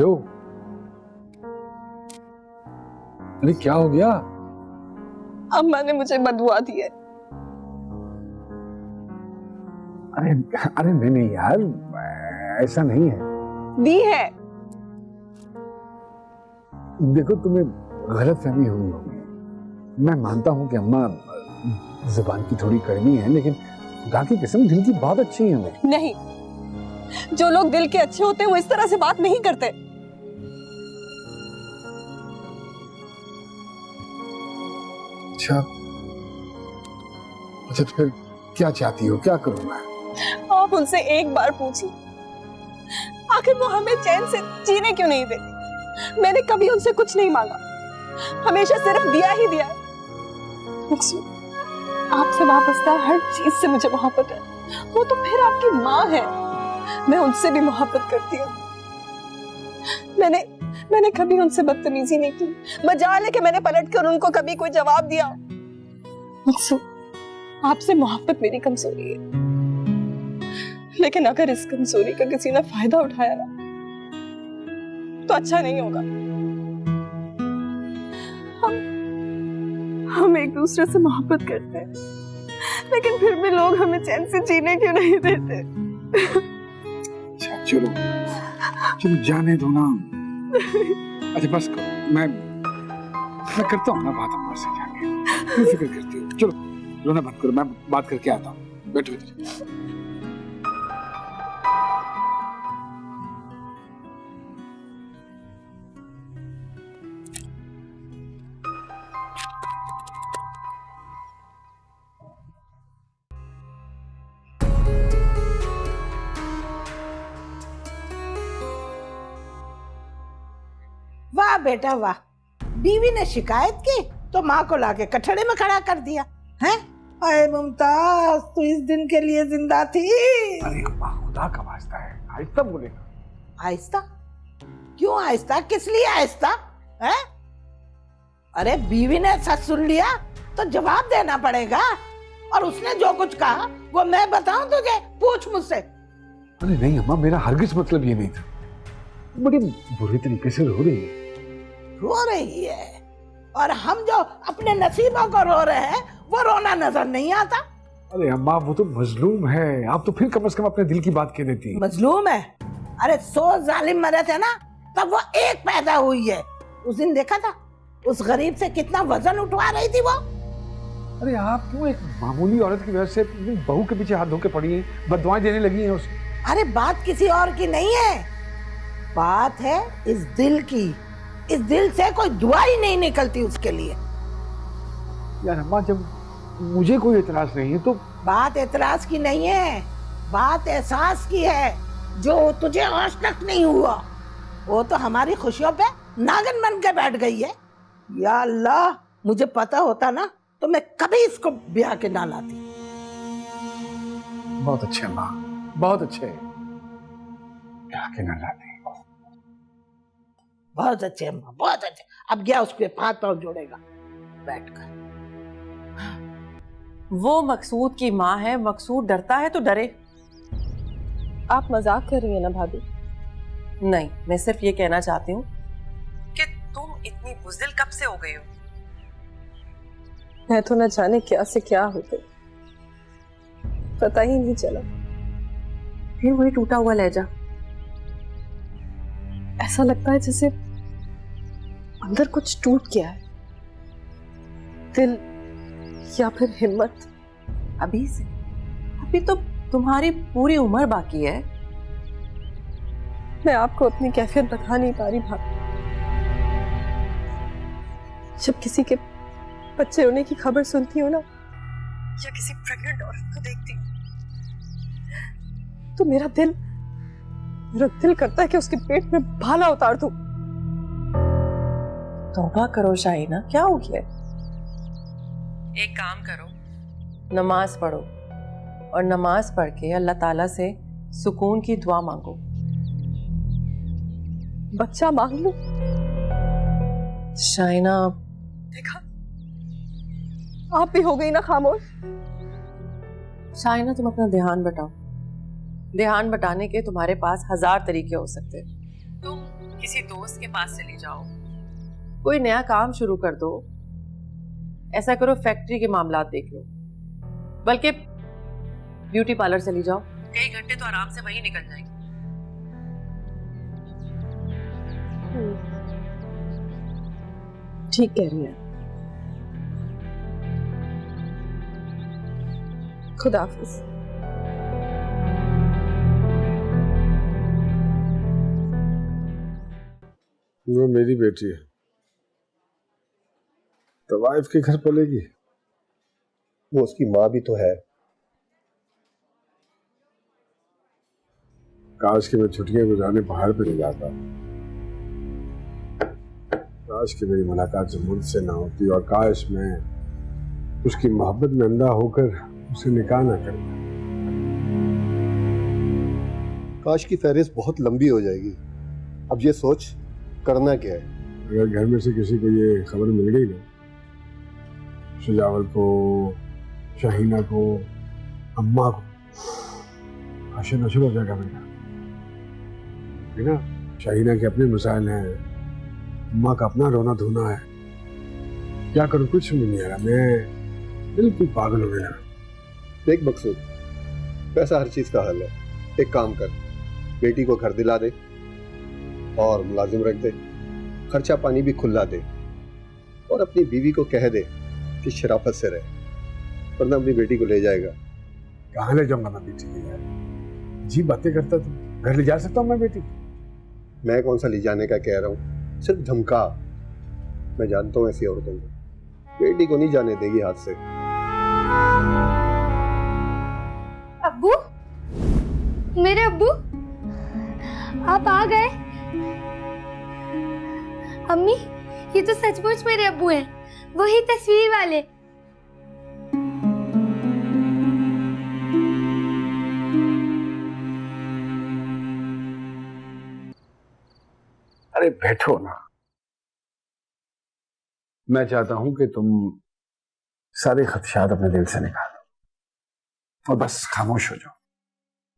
Hello, अरे क्या हो गया? अम्मा ने मुझे बदुआ दी है। अरे अरे नहीं यार, ऐसा नहीं है। दी है। देखो, तुम्हें गलतफहमी हुई होगी। मैं मानता हूँ कि अम्मा जुबान की थोड़ी कड़वी है, लेकिन खुदा की कसम दिल की बहुत अच्छी है वो। नहीं, जो लोग दिल के अच्छे होते हैं वो इस तरह से बात नहीं करते। अच्छा, तो फिर क्या चाहती हो, क्या करूं मैं? आप उनसे एक बार पूछिए, आखिर वो हमें चैन से जीने क्यों नहीं देती? मैंने कभी उनसे कुछ नहीं मांगा, हमेशा सिर्फ दिया ही दिया है। आपसे वापस हर चीज से मुझे मोहब्बत है। वो तो फिर आपकी माँ है, मैं उनसे भी मोहब्बत करती हूँ। मैंने कभी उनसे बदतमीजी नहीं की। मजाल है कि मैंने पलटकर उनको कभी कोई जवाब दिया। आपसे मोहब्बत मेरी कमजोरी है, लेकिन अगर इस कमजोरी का किसी ने फायदा उठाया ना, तो अच्छा नहीं होगा। हम एक दूसरे से मोहब्बत करते हैं, लेकिन फिर भी लोग हमें चैन से जीने क्यों नहीं देते? अच्छा, चलो चलो जाने दो ना। अच्छा बस करो, मैं करता हूँ ना बात अम्मा से जाके। क्यों फिक्र करती हो? चलो रोना बंद करो, मैं बात करके आता हूँ। बैठो इधर। वाह बेटा वाह, बीवी ने शिकायत की तो माँ को लाके कठड़े में खड़ा कर दिया है। अरे मुमताज, तू इस दिन के लिए जिंदा थी। अरे अम्मा, खुदा का वास्ता है, आहिस्ता बोलेगा। आहिस्ता? क्यों आहिस्ता? किस लिए आहिस्ता है? अरे बीवी ने सच सुन लिया तो जवाब देना पड़ेगा, और उसने जो कुछ कहा वो मैं बताऊं तुझे? पूछ मुझसे। अरे नहीं अम्मा, मेरा हरगिज मतलब ये नहीं था। बड़ी बुरी तरीके से रो रही है। रो रही है, और हम जो अपने नसीबों को रो रहे हैं वो रोना नजर नहीं आता। अरे अम्मा, वो तो मजलूम है, आप तो फिर कम से कम अपने दिल की बात कह देती। मजलूम है? अरे 100 जालिम मरे थे ना, तब वो एक पैदा हुई है। उस दिन देखा था उस गरीब से कितना वजन उठवा रही थी वो। अरे आप क्यों एक मामूली औरत की वजह से बहू के पीछे हाथ धो के पड़ी हैं, बददुआएं देने लगी हैं उसे? अरे बात किसी और की नहीं है, बात है इस दिल की। इस दिल से कोई दुआ ही नहीं निकलती उसके लिए। यार अम्मा, जब मुझे कोई एतराज नहीं है तो। बात एतराज की नहीं है, बात एहसास की है, जो तुझे आज तक नहीं हुआ। वो तो हमारी खुशियों पे नागिन बन के बैठ गई है। या अल्लाह, मुझे पता होता ना तो मैं कभी इसको ब्याह के ना लाती। बहुत अच्छे अम्मा, बहुत अच्छे, ब्याह के ना लाती। बहुत अच्छे अम्मा, बहुत अच्छे। अब गया उसके हाथ पांव जोड़ेगा बैठकर। वो मकसूद की माँ है, मकसूद डरता है तो डरे। आप मजाक कर रही है ना भाभी? नहीं, मैं सिर्फ ये कहना चाहती हूँ कि तुम इतनी बुज़दिल कब से हो गई हो? मैं तो न जाने क्या से क्या हो गई, पता ही नहीं चला। फिर वही टूटा हुआ लहजा। ऐसा लगता है जैसे अंदर कुछ टूट गया है, दिल या फिर हिम्मत। अभी से? अभी तो तुम्हारी पूरी उम्र बाकी है। मैं आपको अपनी कैफियत बता नहीं पा रही भाभी। जब किसी के बच्चे होने की खबर सुनती हो ना, या किसी प्रेग्नेंट औरत को देखती हूँ, तो मेरा दिल करता है कि उसके पेट में भाला उतार दूं। तौबा करो शाहीना, क्या हो गया? एक काम करो, नमाज पढ़ो, और नमाज पढ़ के अल्लाह ताला से सुकून की दुआ मांगो। बच्चा मांग लूं? शाहीना, देखा, आप भी हो गई ना खामोश। शाहीना, तुम अपना ध्यान बटाओ। ध्यान बटाने के तुम्हारे पास 1000 तरीके हो सकते हैं। तुम किसी दोस्त के पास चली जाओ, कोई नया काम शुरू कर दो। ऐसा करो, फैक्ट्री के मामलात देख लो, बल्कि ब्यूटी पार्लर चली जाओ। कई घंटे तो आराम से वहीं निकल जाएंगे। ठीक कह रही है। खुदा हाफिज। वो मेरी बेटी है, तो वाइफ के घर पलेगी। वो उसकी माँ भी तो है। काश कि मैं छुट्टियां गुजारने पहाड़ पे नहीं जाता। काश कि मेरी मुलाकात जमूद से ना होती, और काश मैं उसकी मोहब्बत में अंधा होकर उसे निकाह ना करता। काश की फहरिस्त बहुत लंबी हो जाएगी। अब ये सोच करना क्या है। अगर घर में से किसी को ये खबर मिल गई ना, शुजावल को, शाहीना को, अम्मा को, आशा नशर हो जाएगा मेरा, है ना। शाहीना के अपने मसाइल हैं, अम्मा का अपना रोना धोना है। क्या करूं, कुछ समझ नहीं आ रहा। मैं बिल्कुल पागल हो गया। देख मकसूद, पैसा हर चीज का हल है। एक काम कर, बेटी को घर दिला दे और मुलाजिम रख दे, खर्चा पानी भी खुला दे, और अपनी बीवी को कह दे कि शराफत से रहे, वरना अपनी बेटी को ले जाएगा। कहाँ ले जाऊंगा मैं बेटी को यार? जी बातें करता तू। घर ले जा सकता हूँ मैं बेटी को? मैं कौन सा ले जाने का कह रहा हूँ, सिर्फ धमका। मैं जानता हूँ ऐसी औरतों को, बेटी को नहीं जाने देगी हाथ से। अब्बू, मेरे अब्बू, आप आ गए। अम्मी, ये तो सचमुच मेरे अब्बू हैं, वही तस्वीर वाले। अरे बैठो ना। मैं चाहता हूं कि तुम सारे खदशात अपने दिल से निकालो और बस खामोश हो जाओ।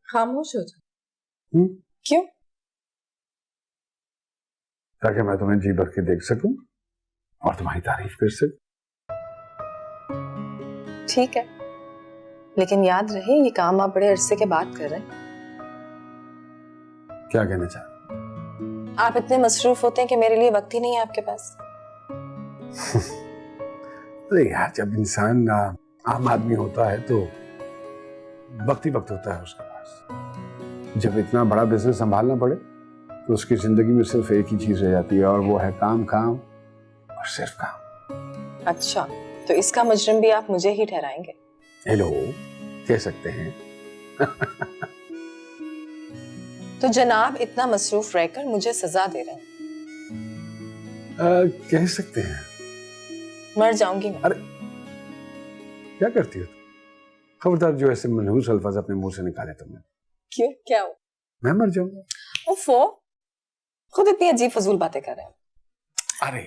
खामोश हो जाओ? क्यों? ताकि मैं तुम्हें जी भर के देख सकूं और तुम्हारी तारीफ कर सकूं। ठीक है, लेकिन याद रहे ये काम आप बड़े अरसे के बाद कर रहे हैं। क्या कहना चाहते? आप इतने मसरूफ होते हैं कि मेरे लिए वक्त ही नहीं है आपके पास। अरे यार, जब इंसान आम आदमी होता है तो वक्त ही वक्त होता है उसके पास। जब इतना बड़ा बिजनेस संभालना पड़े तो उसकी जिंदगी में सिर्फ एक ही चीज रह जाती है, और वो है काम, काम और सिर्फ काम। अच्छा, तो इसका मुजरिम भी आप मुझे ही ठहराएंगे? हेलो, कह सकते हैं। तो जनाब इतना मसरूफ रहकर मुझे सजा दे रहे हैं? कह सकते हैं। मर जाऊंगी मैं। अरे क्या करती हो तुम? खबरदार जो ऐसे मनहूस अल्फाज अपने मुंह से निकाले तुमने। क्यों, क्या हो? मैं मर जाऊंगा। उफ़ो, खुद इतनी अजीब फजूल बातें कर रहे हैं। अरे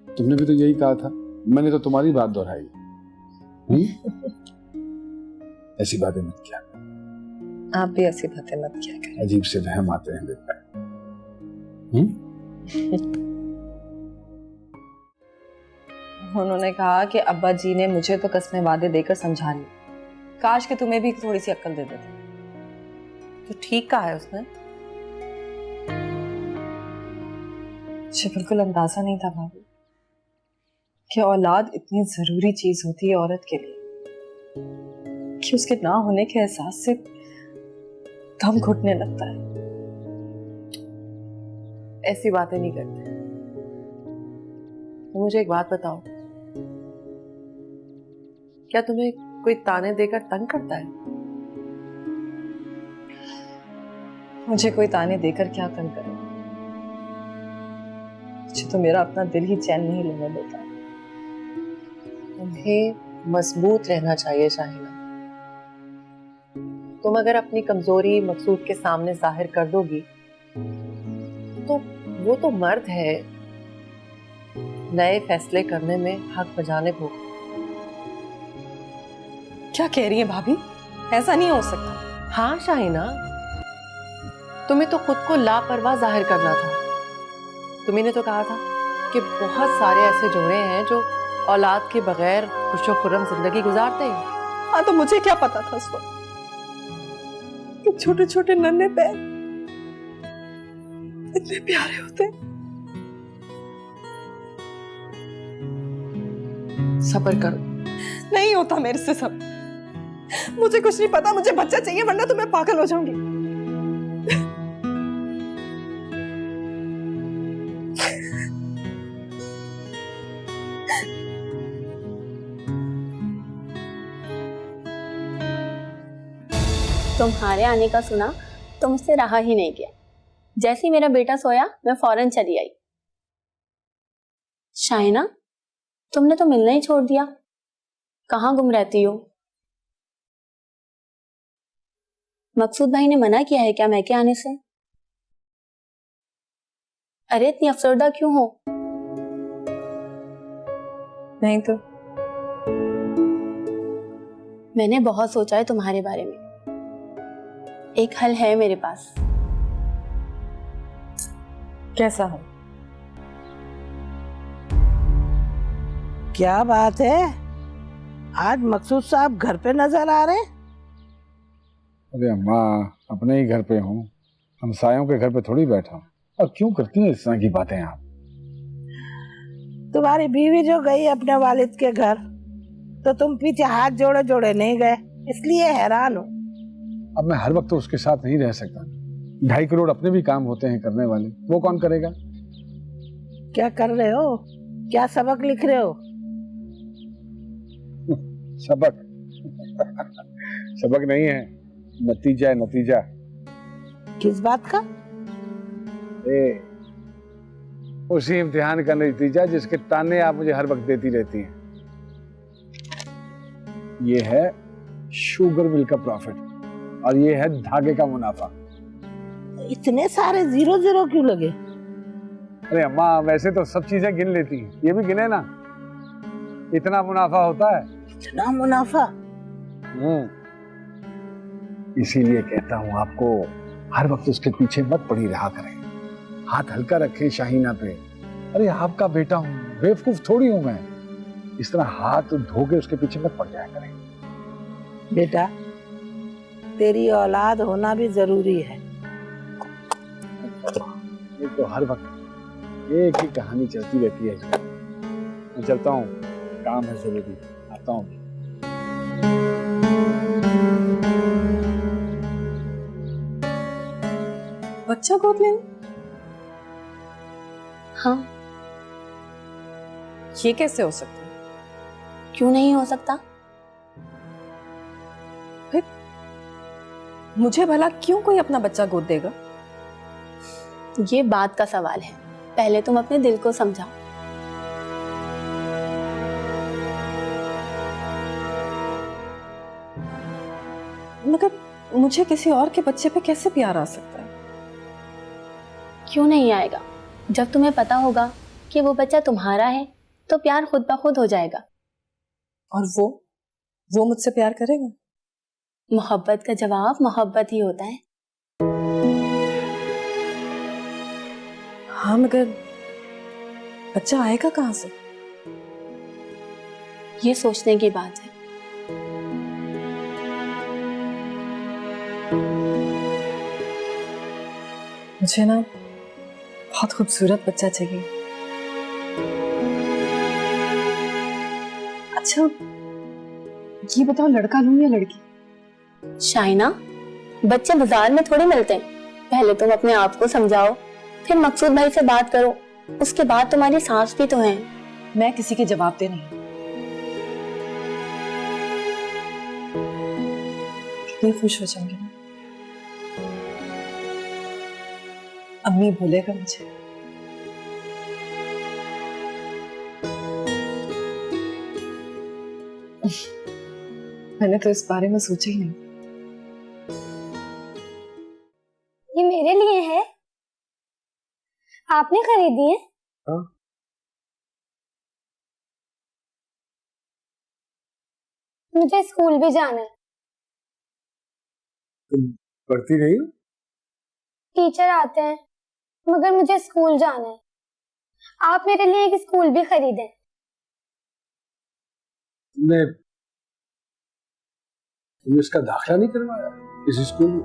तुमने भी तो यही कहा था, मैंने तो तुम्हारी बात दोहराई। ऐसी बातें मत किया। आप भी ऐसी बातें मत किया करें। अजीब से वहम आते हैं दिल पर। उन्होंने कहा कि अब्बा जी ने मुझे तो कस्में वादे देकर समझा ली, काश कि तुम्हें भी थोड़ी सी अक्ल दे देते। तो ठीक कहा है उसने। मुझे बिल्कुल अंदाजा नहीं था भाभी कि औलाद इतनी जरूरी चीज होती है औरत के लिए, कि उसके ना होने के एहसास से दम घुटने लगता है। ऐसी बातें नहीं करते। तो मुझे एक बात बताओ, क्या तुम्हें कोई ताने देकर तंग करता है? मुझे कोई ताने देकर क्या तंग करे? मुझे तो मेरा अपना दिल ही चैन नहीं लेने देता। तुम्हें मजबूत रहना चाहिए शाहीना। तुम अगर अपनी कमजोरी मकसूद के सामने जाहिर कर दोगी तो वो तो मर्द है, नए फैसले करने में हक बजाने को। क्या कह रही है भाभी? ऐसा नहीं हो सकता। हाँ शाहीना, तुम्हें तो खुद को लापरवाह जाहिर करना था। तुम्ही ने तो कहा था कि बहुत सारे ऐसे जोड़े हैं जो औलाद के बगैर खुशो खुर्रम जिंदगी गुजारते हैं। हाँ, तो मुझे क्या पता था उस वक्त कि छोटे छोटे नन्हे पैर इतने प्यारे होते हैं। सब्र करो। नहीं होता मेरे से सब। मुझे कुछ नहीं पता, मुझे बच्चा चाहिए वरना तो मैं पागल हो जाऊंगी। तुम्हारे आने का सुना तो मुझसे रहा ही नहीं गया। जैसे ही मेरा बेटा सोया मैं फौरन चली आई। शाइना, तुमने तो मिलना ही छोड़ दिया, कहाँ गुम रहती हो? मकसूद भाई ने मना किया है क्या मैके आने से? अरे इतनी अफसरदा क्यों हो? नहीं तो मैंने बहुत सोचा है तुम्हारे बारे में। एक हल है मेरे पास। कैसा है? क्या बात है, आज मकसूद साहब घर पे नजर आ रहे हैं? अरे अम्मा, अपने ही घर पे हूँ, हमसायों के घर पे थोड़ी बैठा हूँ। और क्यों करती हैं इस तरह की बातें आप? तुम्हारी बीवी जो गई अपने वालिद के घर, तो तुम पीछे हाथ जोड़े जोड़े नहीं गए, इसलिए हैरान हूँ। अब मैं हर वक्त तो उसके साथ नहीं रह सकता। 2.5 करोड़ अपने भी काम होते हैं करने वाले, वो कौन करेगा? क्या कर रहे हो? क्या सबक लिख रहे हो? सबक? सबक नहीं है, नतीजा है, नतीजा। किस बात का? उसी इम्तिहान का नतीजा जिसके ताने आप मुझे हर वक्त देती रहती हैं। ये है शुगर मिल का प्रॉफिट और ये है धागे का मुनाफा। इतने सारे जीरो जीरो क्यों लगे? अरे अम्मा, वैसे तो सब चीजें गिन लेती हैं, ये भी गिने ना। इतना मुनाफा होता है। इतना मुनाफा? इसीलिए कहता हूँ आपको, हर वक्त उसके पीछे मत पड़ी रहा करें, हाथ हल्का रखें शाहीना पे। अरे आपका बेटा हूँ, बेवकूफ थोड़ी हूँ मैं। इस तरह हाथ धो के उसके पीछे मत पड़ जाया करें। बेटा, तेरी औलाद होना भी जरूरी है। ये तो हर वक्त एक ही कहानी चलती रहती है। मैं चलता हूँ, काम है जरूरी, आता हूँ। बच्चा गोद लेना? हाँ। ये कैसे हो सकता है? क्यों नहीं हो सकता? मुझे भला क्यों कोई अपना बच्चा गोद देगा? ये बात का सवाल है, पहले तुम अपने दिल को समझाओ। मगर मुझे किसी और के बच्चे पे कैसे प्यार आ सकता है? क्यों नहीं आएगा? जब तुम्हें पता होगा कि वो बच्चा तुम्हारा है तो प्यार खुद ब खुद हो जाएगा। और वो मुझसे प्यार करेगा? मोहब्बत का जवाब मोहब्बत ही होता है। हाँ, मगर बच्चा आएगा कहाँ से? ये सोचने की बात है। मुझे ना बहुत खूबसूरत बच्चा चाहिए। अच्छा, ये बताओ, लड़का लूं या लड़की? शाइना, बच्चे बाजार में थोड़ी मिलते हैं। पहले तुम अपने आप को समझाओ, फिर मकसूद भाई से बात करो, उसके बाद तुम्हारी सास भी तो है। मैं किसी के जवाब दे नहीं। कितनी खुश हो जाऊंगी ना। अम्मी भूलेगा मुझे। मैंने तो इस बारे में सोचा ही नहीं। ये मेरे लिए है? आपने खरीदी है? हाँ। मुझे स्कूल भी जाना है। तुम पढ़ती रही हो? टीचर आते हैं, मगर मुझे स्कूल जाना है। आप मेरे लिए एक स्कूल भी खरीदें। तुमने इसका दाखिला नहीं करवाया इस स्कूल में?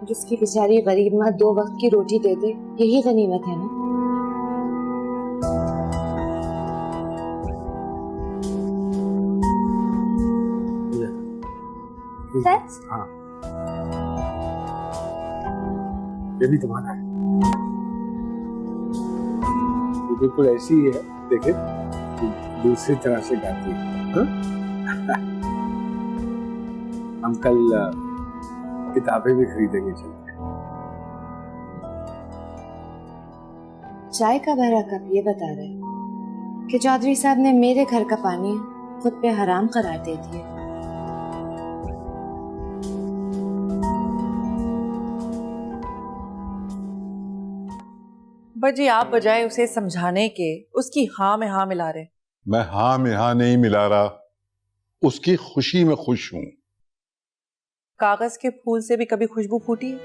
जिसकी बेचारी गरीब माँ 2 वक्त की रोटी दे दे, यही गनीमत है ना। सच? हाँ, ये भी तुम्हारा है। ये बिल्कुल ऐसी ही है, देखे दूसरी तरह से गाती है। हाँ? हम कल किताबें भी खरीदेंगे चलते। चाय का भरा कप ये बता रहे कि चौधरी साहब ने मेरे घर का पानी खुद पे हराम करार दे दिया। जी आप बजाय उसे समझाने के उसकी हाँ में हाँ मिला रहे। मैं हाँ में हाँ नहीं मिला रहा, उसकी खुशी में खुश हूं। कागज के फूल से भी कभी खुशबू फूटी है?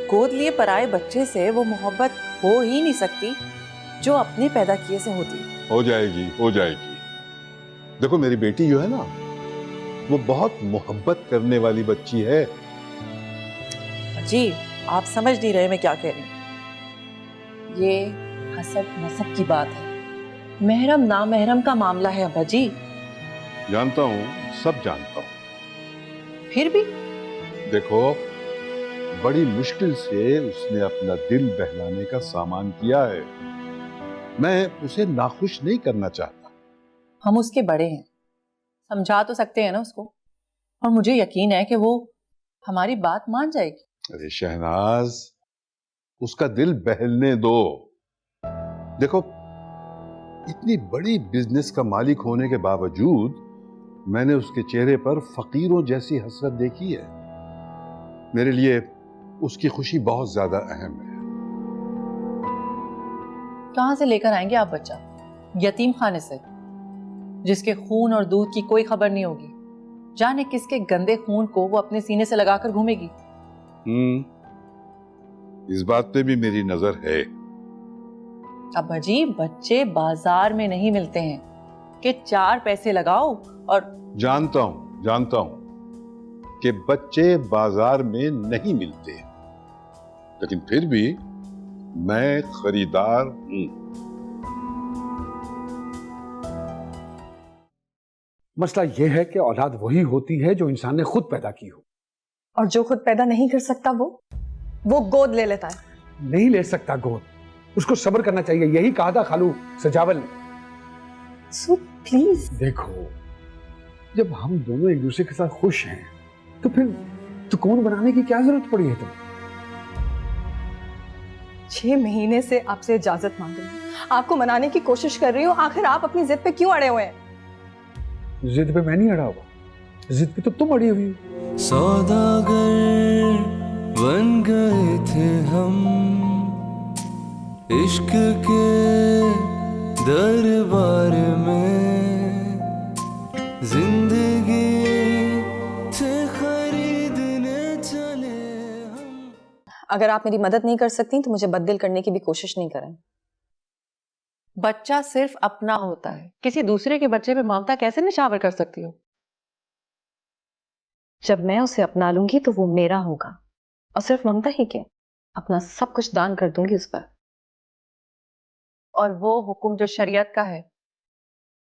गोद लिए पराए बच्चे से वो मोहब्बत हो ही नहीं सकती जो अपने पैदा किए से होती। हो जाएगी, हो जाएगी। देखो मेरी बेटी जो है ना, वो बहुत मोहब्बत करने वाली बच्ची है। जी आप समझ नहीं रहे मैं क्या कह रही हूँ। ये हसद नसब की बात है, महरम नामहरम का मामला है अब्बा जी। जानता हूँ, सब जानता हूँ। फिर भी देखो बड़ी मुश्किल से उसने अपना दिल बहलाने का सामान किया है। मैं उसे नाखुश नहीं करना चाहता। हम उसके बड़े हैं, समझा तो सकते हैं ना उसको, और मुझे यकीन है कि वो हमारी बात मान जाएगी। अरे शहनाज, उसका दिल बहलने दो। देखो इतनी बड़ी बिजनेस का मालिक होने के बावजूद मैंने उसके चेहरे पर फकीरों जैसी हसरत देखी है। मेरे लिए उसकी खुशी बहुत ज्यादा अहम है। कहां से लेकर आएंगे आप बच्चा? यतीम खाने से, जिसके खून और दूध की कोई खबर नहीं होगी। जाने किसके गंदे खून को वो अपने सीने से लगाकर घूमेगी। इस बात पे भी मेरी नजर है। अब्बा जी बच्चे बाजार में नहीं मिलते हैं कि 4 पैसे लगाओ और। जानता हूं कि बच्चे बाजार में नहीं मिलते, लेकिन फिर भी मैं खरीदार हूं। मसला यह है कि औलाद वही होती है जो इंसान ने खुद पैदा की हो, और जो खुद पैदा नहीं कर सकता वो गोद ले लेता है। नहीं ले सकता गोद, उसको सब्र करना चाहिए। यही कहा था खालू सजावल ने। सो प्लीज देखो, जब हम दोनों एक दूसरे के साथ खुश हैं तो फिर सुकून बनाने की क्या जरूरत पड़ी है तुम्हें? 6 महीने से आपसे इजाजत मांग रही हूँ, आपको मनाने की कोशिश कर रही हूँ, आखिर आप अपनी जिद पे क्यों अड़े हुए हैं? जिद पे मैं नहीं अड़ा हुआ, जिद पे तो तुम अड़ी हुई हो। सौदागर बन गए थे हम इश्क के दरबार में, जिंदगी थे खरीदने चले हम। अगर आप मेरी मदद नहीं कर सकती तो मुझे बददिल करने की भी कोशिश नहीं करें। बच्चा सिर्फ अपना होता है, किसी दूसरे के बच्चे पे ममता कैसे निछावर कर सकती हो? जब मैं उसे अपना लूंगी तो वो मेरा होगा, और सिर्फ ममता ही क्या, अपना सब कुछ दान कर दूंगी उस पर। और वो हुक्म जो शरीयत का है,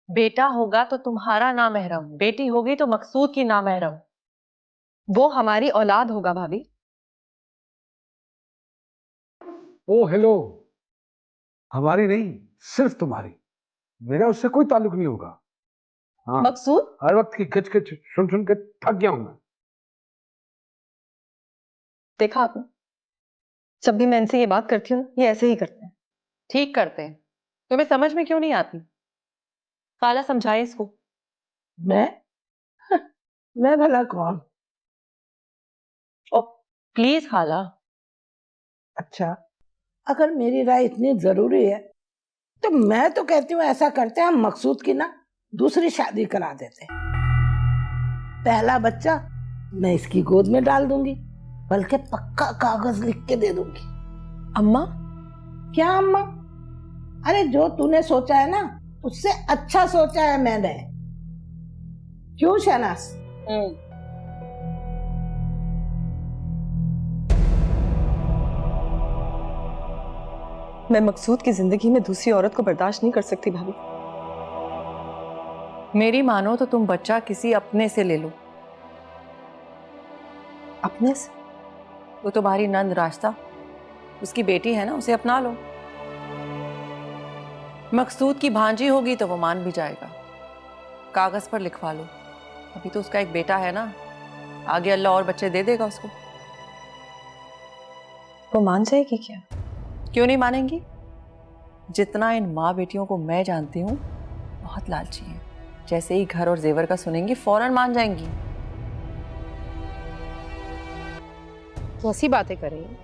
बेटा होगा तो तुम्हारा नामहरम, बेटी होगी तो मकसूद की नामहरम। वो हमारी औलाद होगा भाभी। ओ हेलो, हमारी नहीं, सिर्फ तुम्हारी। मेरा उससे कोई ताल्लुक नहीं होगा। हाँ, मकसूद हर वक्त की खिच खिच सुन सुन के थक गया हूं मैं। देखा आपने, जब भी मैं इनसे ये बात करती हूँ ये ऐसे ही करते हैं। ठीक करते हैं, तुम्हें समझ में क्यों नहीं आती? खाला समझाए इसको। मैं भला कौन? ओ प्लीज खाला। अच्छा, अगर मेरी राय इतनी जरूरी है तो मैं तो कहती हूँ ऐसा करते हैं, हम मकसूद की ना दूसरी शादी करा देते हैं। पहला बच्चा मैं इसकी गोद में डाल दूंगी बल्कि पक्का कागज लिख के दे दूंगी। अम्मा, क्या अम्मा? अरे जो तूने सोचा है ना उससे अच्छा सोचा है मैंने। क्यों शहनाज? मैं मकसूद की जिंदगी में दूसरी औरत को बर्दाश्त नहीं कर सकती भाभी। मेरी मानो तो तुम बच्चा किसी अपने से ले लो। अपने से? वो तुम्हारी नंद रास्ता, उसकी बेटी है ना, उसे अपना लो। मकसूद की भांजी होगी तो वो मान भी जाएगा। कागज पर लिखवा लो। अभी तो उसका एक बेटा है ना, आगे अल्लाह और बच्चे दे देगा उसको। वो मान जाएगी क्या? क्यों नहीं मानेंगी? जितना इन माँ बेटियों को मैं जानती हूँ, बहुत लालची है। जैसे ही घर और जेवर का सुनेंगी फौरन मान जाएंगी। कैसी बातें कर रही हैं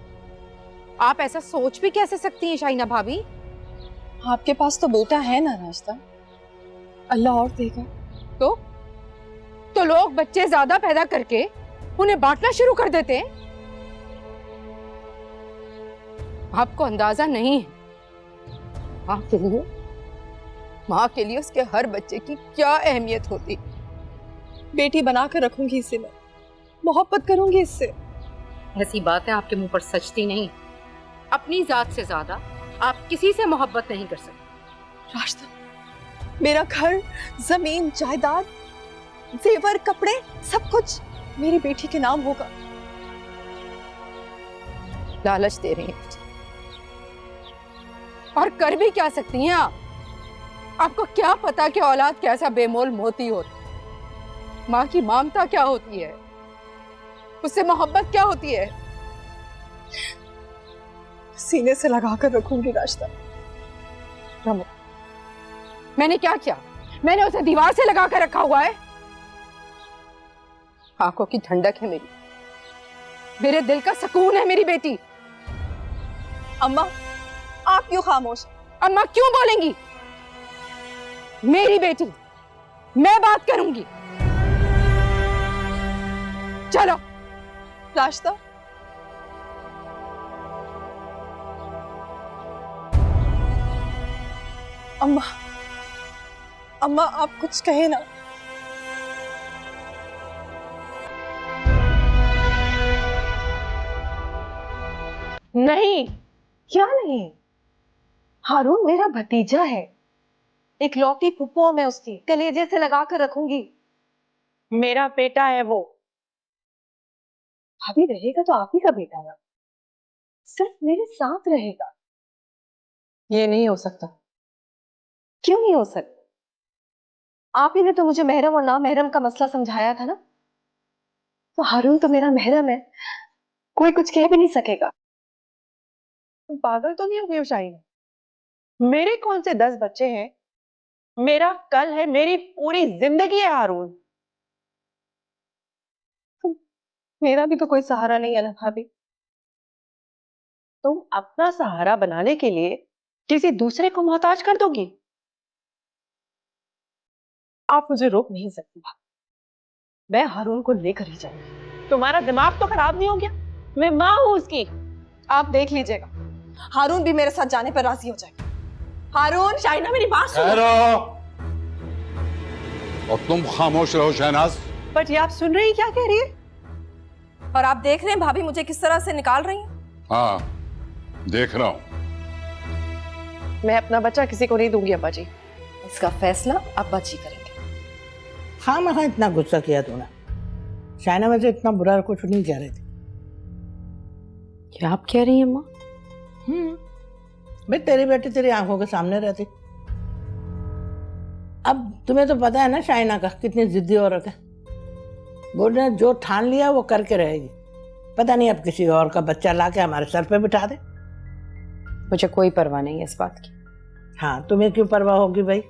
आप? ऐसा सोच भी कैसे सकती हैं शाइना भाभी? आपके पास तो बेटा है ना रास्ता, अल्लाह और देगा। तो लोग बच्चे ज्यादा पैदा करके उन्हें बांटना शुरू कर देते हैं। आपको अंदाजा नहीं है माँ के लिए उसके हर बच्चे की क्या अहमियत होती। बेटी बनाकर रखूंगी इसे, मैं मोहब्बत करूंगी इससे। ऐसी बात है आपके मुंह पर सचती नहीं। अपनी जात से ज्यादा आप किसी से मोहब्बत नहीं कर सकते। रास्ता, मेरा घर, जमीन, जायदाद, जेवर, कपड़े, सब कुछ मेरी बेटी के नाम होगा। लालच दे रही हैं मुझे। और कर भी क्या सकती हैं आप? आपको क्या पता कि औलाद कैसा बेमोल मोती होती है? माँ की ममता क्या होती है? उससे मोहब्बत क्या होती है? सीने से लगाकर रखूंगी रास्ता। रमो, मैंने क्या किया? मैंने उसे दीवार से लगा कर रखा हुआ है। आंखों की ठंडक है मेरी, मेरे दिल का सुकून है मेरी बेटी। अम्मा, आप क्यों खामोश? अम्मा क्यों बोलेंगी? मेरी बेटी, मैं बात करूंगी। चलो। रास्ता, अम्मा, अम्मा आप कुछ कहे ना। नहीं। क्या नहीं? हारून मेरा भतीजा है, इकलौती फुप्पो, मैं उसकी कलेजे से लगा कर रखूंगी। मेरा बेटा है वो। भाभी रहेगा तो आप ही का बेटा है, सिर्फ मेरे साथ रहेगा। ये नहीं हो सकता। क्यों नहीं हो सकता? आप ही ने तो मुझे महरम और ना महरम का मसला समझाया था ना। तो हारून तो मेरा महरम है, कोई कुछ कह भी नहीं सकेगा। तुम पागल तो नहीं हो गई शाहीन? मेरे कौन से 10 बच्चे हैं? मेरा कल है, मेरी पूरी जिंदगी है हारून। मेरा भी तो कोई सहारा नहीं है ना भाभी। तुम अपना सहारा बनाने के लिए किसी दूसरे को मोहताज कर दोगी? आप मुझे रोक नहीं सकती भाभी। मैं हारून को लेकर ही जाऊंगी। तुम्हारा दिमाग तो खराब नहीं हो गया? मैं माँ हूं उसकी। आप देख लीजिएगा, हारून भी मेरे साथ जाने पर राजी हो जाएगा। हारून, शाइना मेरी बात सुनो। और तुम खामोश रहो शहनाज। बट ये आप सुन रही हैं क्या कह रही है? और आप देख रहे हैं भाभी मुझे किस तरह से निकाल रही हैं? हाँ, देख रहा हूं। मैं अपना बच्चा किसी को नहीं दूंगी अब्बा जी। इसका फैसला अब्बा जी करेंगे। हाँ महा इतना गुस्सा किया तूने। शाइना वैसे इतना बुरा कुछ नहीं कह रही थी। क्या आप कह रही हैं माँ? भाई तेरी बेटी तेरी आंखों के सामने रहती। अब तुम्हें तो पता है ना शाइना का कितनी जिद्दी औरत है। बोल रहे जो ठान लिया वो करके रहेगी। पता नहीं अब किसी और का बच्चा लाके हमारे सर पे बिठा दे। मुझे कोई परवाह नहीं है इस बात की। हाँ, तुम्हें क्यों परवाह होगी भाई?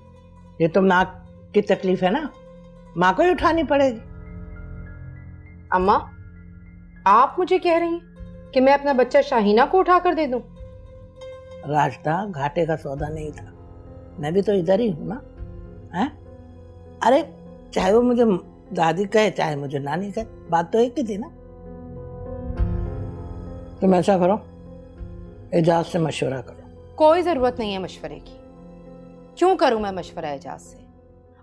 ये तो माँ की तकलीफ है ना, माँ को ही उठानी पड़ेगी। अम्मा, आप मुझे कह रही हैं कि मैं अपना बच्चा शाहीना को उठा कर दे दूं? रास्ता घाटे का सौदा नहीं था। मैं भी तो इधर ही हूं ना। हैं? अरे चाहे वो मुझे दादी कहे चाहे मुझे नानी कहे, बात तो एक ही थी ना। तुम ऐसा करो, एजाज से मशवरा करो। कोई जरूरत नहीं है मशवरे की। क्यों करूं मैं मशवरा एजाज से?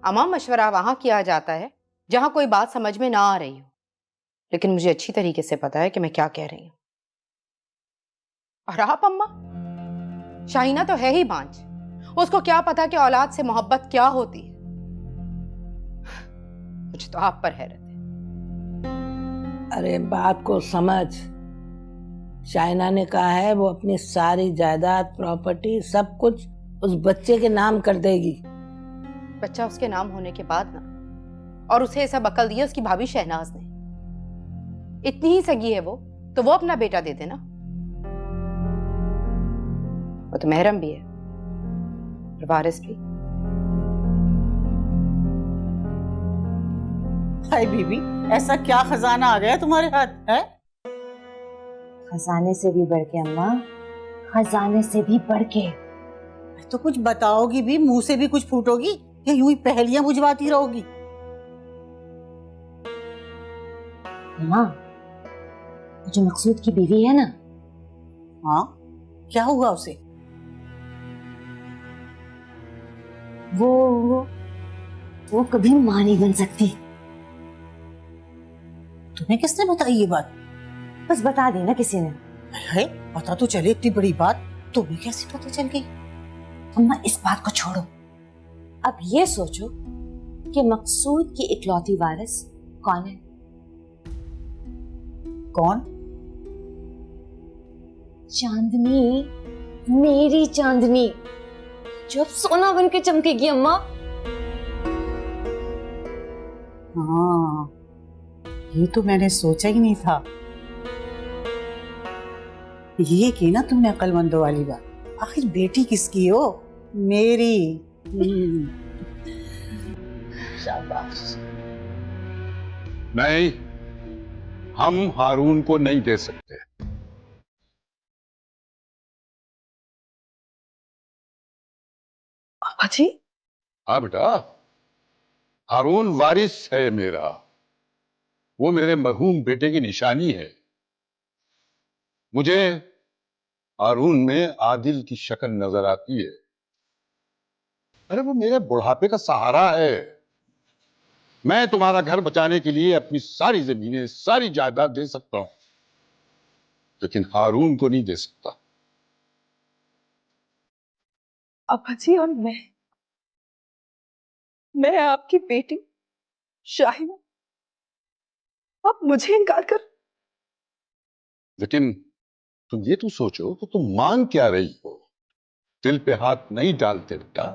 अम्मा, मशवरा वहां किया जाता है जहां कोई बात समझ में ना आ रही हो, लेकिन मुझे अच्छी तरीके से पता है कि मैं क्या कह रही हूं। और आप अम्मा, शाहीना तो है ही बांझ, उसको क्या पता कि औलाद से मोहब्बत क्या होती है। मुझे तो आप पर हैरत है। अरे बात को समझ। शाइना ने कहा है वो अपनी सारी जायदाद, प्रॉपर्टी, सब कुछ उस बच्चे के नाम कर देगी। बच्चा उसके नाम होने के बाद ना, और उसे ये सब अकल दी है उसकी भाभी शहनाज ने। इतनी ही सगी है वो, तो वो अपना बेटा दे देना। वो तो महरम भी है और वारिस भी। हाय बीबी, ऐसा क्या खजाना आ गया तुम्हारे हाथ है? खजाने से भी बढ़ के अम्मा, खजाने से भी बढ़ के। तो कुछ बताओगी भी, मुंह से भी कुछ फूटोगी या यूं ही पहेलियां बुझवाती रहोगी? अम्मा, जो मकसूद की बीवी है ना, हाँ, क्या हुआ उसे? वो कभी मां नहीं बन सकती। तुम्हें किसने बताई ये बात? बस बता दी ना किसी ने। है, पता तो चले इतनी बड़ी बात, तुम्हें कैसे पता चल गई? अम्मा, इस बात को छोड़ो। अब ये सोचो कि मकसूद की इकलौती वारिस कौन है? कौन? चांदनी, मेरी चांदनी, जो अब सोना बन के चमकेगी अम्मा। हाँ, ये तो मैंने सोचा ही नहीं था। ये की ना तुमने अक्लमंदों वाली बात। आखिर बेटी किसकी हो? मेरी। शाबाश। नहीं, हम हारून को नहीं दे सकते। पापा जी? हाँ बेटा, हारून वारिस है मेरा। वो मेरे मरहूम बेटे की निशानी है। मुझे हारून में आदिल की शक्ल नजर आती है। अरे वो मेरे बुढ़ापे का सहारा है। मैं तुम्हारा घर बचाने के लिए अपनी सारी जमीनें, सारी जायदाद दे सकता हूं, लेकिन हारून को नहीं दे सकता। पापा जी, और मैं आपकी बेटी शाहिना, आप मुझे इनकार कर? लेकिन तुम ये तो सोचो कि तुम मांग क्या रही हो। दिल पे हाथ नहीं डालते बेटा।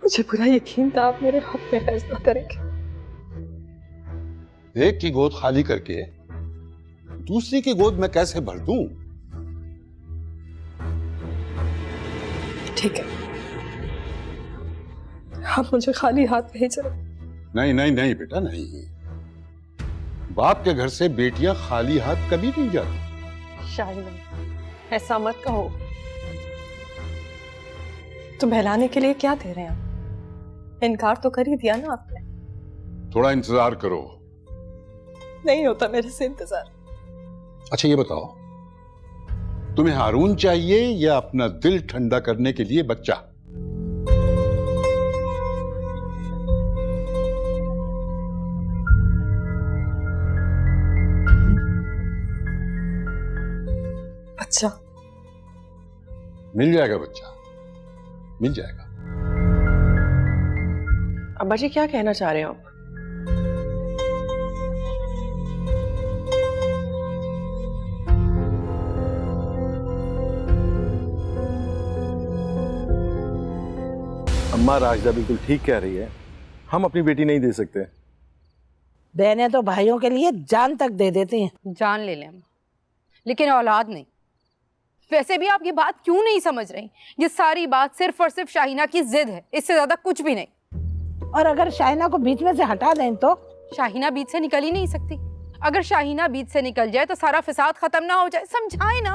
मुझे पूरा यकीन था आप मेरे हक में फैसला करेंगे। एक की गोद खाली करके दूसरी की गोद में कैसे भर दूं? ठीक है, आप मुझे खाली हाथ भेज रहे? नहीं नहीं नहीं बेटा, नहीं। बाप के घर से बेटियां खाली हाथ कभी नहीं जाती। शाहिना, ऐसा मत कहो। तो बहलाने के लिए क्या दे रहे हैं आप? इनकार तो कर ही दिया ना आपने। थोड़ा इंतजार करो। नहीं होता मेरे से इंतजार। अच्छा ये बताओ, तुम्हें हारून चाहिए या अपना दिल ठंडा करने के लिए बच्चा? बच्चा मिल जाएगा, बच्चा मिल जाएगा। अब्बा जी, क्या कहना चाह रहे हो आप? अम्मा, राजदा बिल्कुल ठीक कह रही है। हम अपनी बेटी नहीं दे सकते। बहनें तो भाइयों के लिए जान तक दे देती हैं। जान ले लें अम्मा, लेकिन औलाद नहीं। वैसे भी आप ये बात क्यों नहीं समझ रही? ये सारी बात सिर्फ और सिर्फ शाहीना की जिद है, इससे ज्यादा कुछ भी नहीं। और अगर शाहीना को बीच में से हटा दें तो? शाहीना बीच से निकल ही नहीं सकती। अगर शाहीना बीच से निकल जाए तो सारा फिसाद खत्म ना हो जाए। समझाए ना।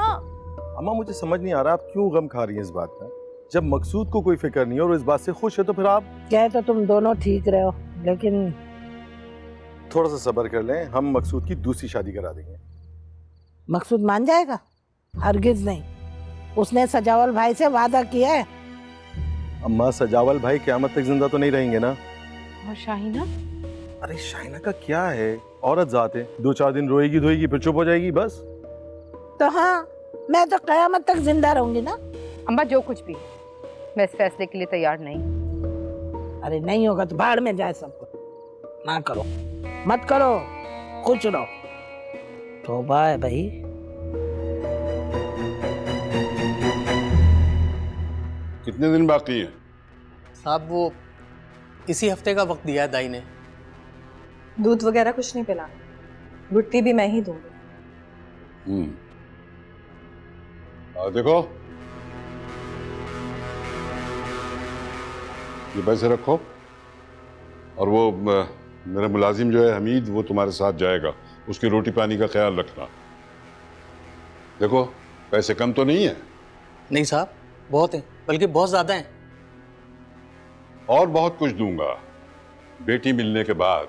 अम्मा, मुझे समझ नहीं आ रहा आप क्यों गम खा रही हैं इस बात का। जब मकसूद को कोई फिक्र नहीं है और इस बात से खुश है तो फिर आप। कहे तो तुम दोनों ठीक रहे हो, लेकिन थोड़ा सा सब्र कर लें, हम मकसूद की दूसरी शादी करा देंगे। मकसूद मान जाएगा? हरगिज नहीं, उसने सजावल भाई से वादा किया है। अम्मा सजावल भाई क़यामत तक जिंदा तो नहीं रहेंगे ना। और शाहीना? अरे शाइना का क्या है, औरत जात है, 2-4 दिन रोएगी धोएगी फिर चुप हो जाएगी बस। तो हाँ, मैं तो कयामत तक जिंदा रहूंगी ना। अम्मा जो कुछ भी, मैं इस फैसले के लिए तैयार नहीं। अरे नहीं होगा तो भाड़ में जाए सब कुछ। ना करो, मत करो, खुश रहो। तौबा है भाई। कितने दिन बाकी हैं? साहब वो इसी हफ्ते का वक्त दिया है दाई ने। दूध वगैरह कुछ नहीं पिलाना, गुट्टी भी मैं ही दूंगी। देखो ये पैसे रखो, और वो मेरा मुलाजिम जो है हमीद, वो तुम्हारे साथ जाएगा, उसकी रोटी पानी का ख्याल रखना। देखो पैसे कम तो नहीं है? नहीं साहब, बहुत हैं, बल्कि बहुत ज्यादा हैं। और बहुत कुछ दूंगा बेटी मिलने के बाद,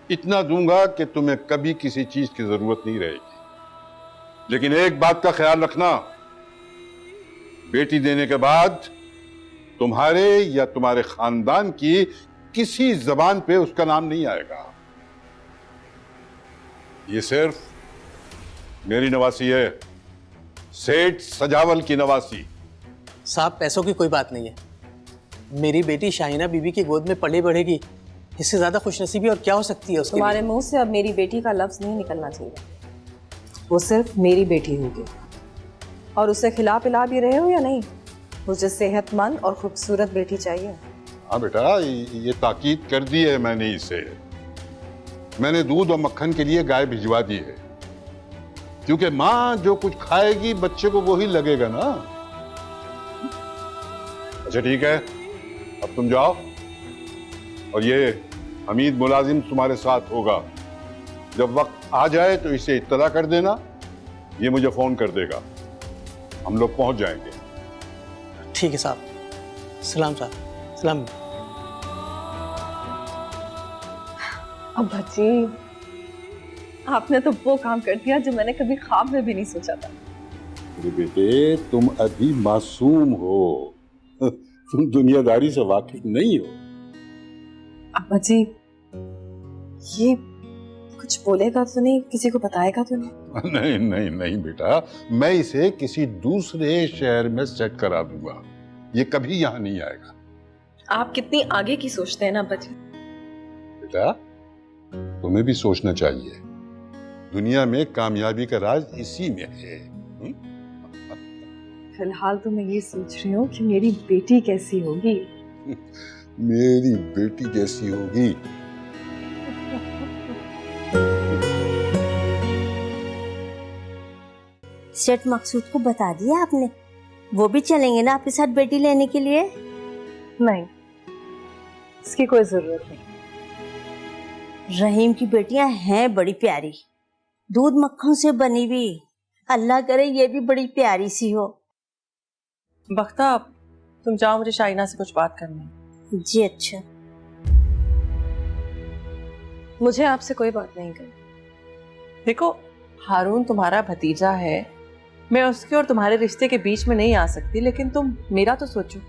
इतना दूंगा कि तुम्हें कभी किसी चीज की जरूरत नहीं रहेगी। लेकिन एक बात का ख्याल रखना, बेटी देने के बाद तुम्हारे या तुम्हारे खानदान की किसी जबान पे उसका नाम नहीं आएगा। ये सिर्फ मेरी नवासी है, सेठ सजावल की नवासी। साहब पैसों की कोई बात नहीं है, मेरी बेटी शाहीना बीबी की गोद में पली बढ़ेगी, इससे ज्यादा खुशनसीबी और क्या हो सकती है उसके तुम्हारे लिए? मुंह से अब मेरी बेटी का लफ्ज नहीं निकलना चाहिए। वो सिर्फ मेरी बेटी होगी। और उसे खिला पिला भी रहे हो या नहीं? मुझे सेहतमंद और खूबसूरत बेटी चाहिए। हाँ बेटा, ये ताकीद कर दी है मैंने इसे। मैंने दूध और मक्खन के लिए गाय भिजवा दी है, क्योंकि माँ जो कुछ खाएगी बच्चे को वही लगेगा ना। अच्छा ठीक है, अब तुम जाओ, और ये हमीद मुलाजिम तुम्हारे साथ होगा। जब वक्त आ जाए तो इसे इत्तला कर देना, ये मुझे फोन कर देगा, हम लोग पहुंच जाएंगे। ठीक है साहब। सलाम साहब। सलाम। अब्बा जी, आपने तो वो काम कर दिया जो मैंने कभी ख्वाब में भी नहीं सोचा था। अरे बेटे, तुम अभी मासूम हो, तुम दुनियादारी से वाकिफ नहीं हो। अब्बा जी, ये कुछ बोलेगा तो नहीं, किसी को बताएगा तो नहीं? नहीं नहीं नहीं बेटा, मैं इसे किसी दूसरे शहर में सेट करा दूंगा, ये कभी यहाँ नहीं आएगा। आप कितनी आगे की सोचते हैं ना अब्बा जी। बेटा तुम्हें भी सोचना चाहिए, दुनिया में कामयाबी का राज इसी में है। फिलहाल तो मैं ये सोच रही हूँ कि मेरी बेटी कैसी होगी। मेरी बेटी कैसी होगी? सेठ मकसूद को बता दिया आपने? वो भी चलेंगे ना आपके साथ बेटी लेने के लिए? नहीं, इसकी कोई जरूरत नहीं। रहीम की बेटियां हैं बड़ी प्यारी, दूध मक्खन से बनी हुई, अल्लाह करे ये भी बड़ी प्यारी सी हो। बख्ता, तुम जाओ, मुझे शाइना से कुछ बात करनी है। जी अच्छा। मुझे आपसे कोई बात नहीं करनी। देखो, हारून तुम्हारा भतीजा है, मैं उसके और तुम्हारे रिश्ते के बीच में नहीं आ सकती, लेकिन तुम मेरा तो सोचो।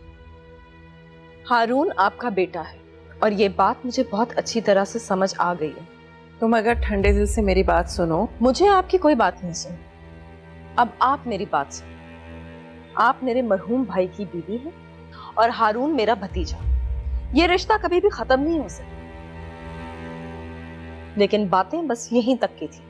हारून आपका बेटा है और ये बात मुझे बहुत अच्छी तरह से समझ आ गई है। तुम अगर ठंडे दिल से मेरी बात सुनो। मुझे आपकी कोई बात नहीं सुनी। अब आप मेरी बात सुनो। आप मेरे मरहूम भाई की बीवी हैं और हारून मेरा भतीजा। ये रिश्ता कभी भी खत्म नहीं हो सकता। लेकिन बातें बस यहीं तक की थी।